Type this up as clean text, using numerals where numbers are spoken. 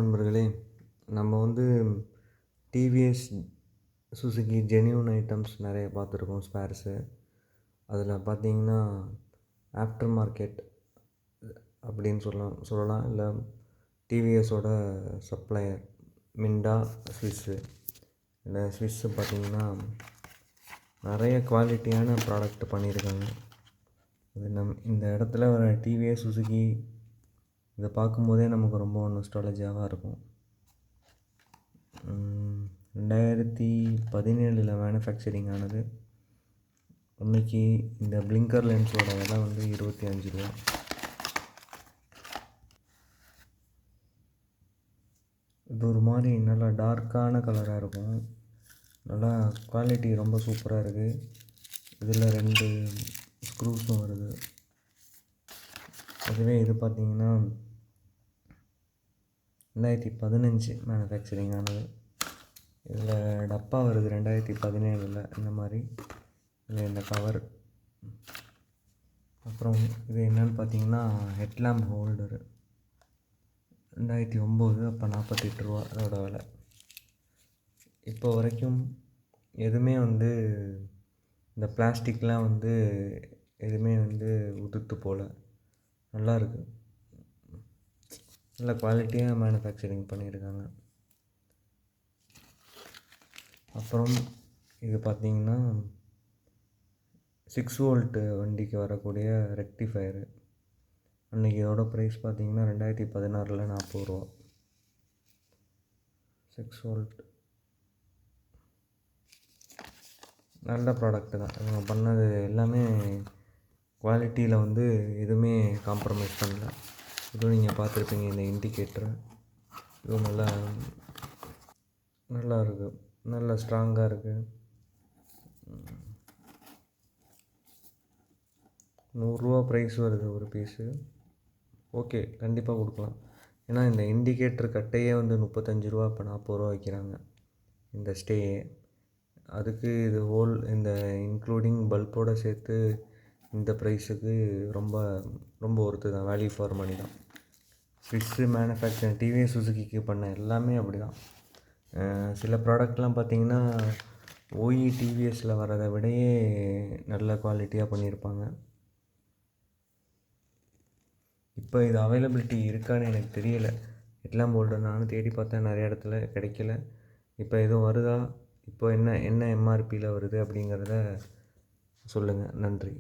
நண்பர்களே, நம்ம வந்து டிவிஎஸ், சுசுகி ஜென்யூன் ஐட்டம்ஸ் நிறைய பார்த்துருக்கோம் ஸ்பேர்ஸு. அதில் பார்த்தீங்கன்னா, ஆஃப்டர் மார்க்கெட் அப்படின்னு சொல்லலாம். இல்லை டிவிஎஸோட சப்ளையர் மிண்டா, ஸ்விஸ்ஸு. இல்லை ஸ்விஸ்ஸு பார்த்தீங்கன்னா நிறைய குவாலிட்டியான ப்ராடக்ட் பண்ணியிருக்காங்க. அது இந்த இடத்துல வர டிவிஎஸ், சுசுகி இதை பார்க்கும்போதே நமக்கு ரொம்ப நொஸ்டாலஜியாவாக இருக்கும். 2017 மேனுஃபேக்சரிங் ஆனது. இன்றைக்கி இந்த பிளிங்கர் லென்ஸோட விலை வந்து 25 ரூபா. இது ஒரு மாதிரி நல்லா டார்க்கான கலராக இருக்கும். நல்லா குவாலிட்டி ரொம்ப சூப்பராக இருக்குது. இதில் 2 ஸ்க்ரூஸும் வருது. அதுவே இது பார்த்திங்கன்னா 2015 மேனுஃபேக்சரிங் ஆனது. இதில் டப்பா வருது 2017 இந்த மாதிரி. இதில் இந்த கவர். அப்புறம் இது என்னென்னு பார்த்தீங்கன்னா ஹெட்லாம்ப் ஹோல்டரு. 2009, அப்போ 48 ரூபா அதோட விலை. இப்போ வரைக்கும் எதுவுமே வந்து இந்த பிளாஸ்டிக்லாம் வந்து எதுவுமே வந்து உதிர்த்து போகல. நல்லாயிருக்கு. நல்ல குவாலிட்டியாக மேனுஃபேக்சரிங் பண்ணியிருக்காங்க. அப்புறம் இது பார்த்திங்கன்னா 6 வோல்ட்டு வண்டிக்கு வரக்கூடிய ரெக்டிஃபயரு. அன்றைக்கி இதோட ப்ரைஸ் பார்த்திங்கன்னா 2016 40 ரூபா. 6 வோல்ட் நல்ல ப்ராடக்ட்டு தான். இவங்க பண்ணது எல்லாமே குவாலிட்டியில் வந்து எதுவுமே காம்ப்ரமைஸ் பண்ணல. இதுவும் நீங்கள் பார்த்துருப்பீங்க இந்த இண்டிகேட்டரு. இதுவும் நல்லா இருக்குது. நல்லா ஸ்ட்ராங்காக இருக்குது. 100 ரூபா ப்ரைஸ் வருது ஒரு பீஸு. ஓகே, கண்டிப்பாக கொடுக்கலாம். ஏன்னா இந்த இண்டிகேட்டர் கட்டையே வந்து 35 ரூபா, இப்போ 40 ரூபா வைக்கிறாங்க இந்த ஸ்டேயே. அதுக்கு இது இந்த இன்க்ளூடிங் பல்போடு சேர்த்து இந்த ப்ரைஸுக்கு ரொம்ப ரொம்ப ஒர்த்து தான். வேல்யூ ஃபார் மணி தான். ஸ்விஸ்ஸு மேனுஃபேக்சரிங் டிவிஎஸ், சுசுகிக்கு பண்ண எல்லாமே அப்படி தான். சில ப்ராடக்ட்லாம் பார்த்திங்கன்னா ஓஇ டிவிஎஸில் வரதை விடையே நல்ல குவாலிட்டியாக பண்ணியிருப்பாங்க. இப்போ இது அவைலபிலிட்டி இருக்கான்னு எனக்கு தெரியலை. ஹெட்லாம்ப் ஹோல்டர் நானும் தேடி பார்த்தேன், நிறைய இடத்துல கிடைக்கல. இப்போ எதுவும் வருதா? இப்போ என்ன எம்ஆர்பியில் வருது அப்படிங்கிறத சொல்லுங்கள். நன்றி.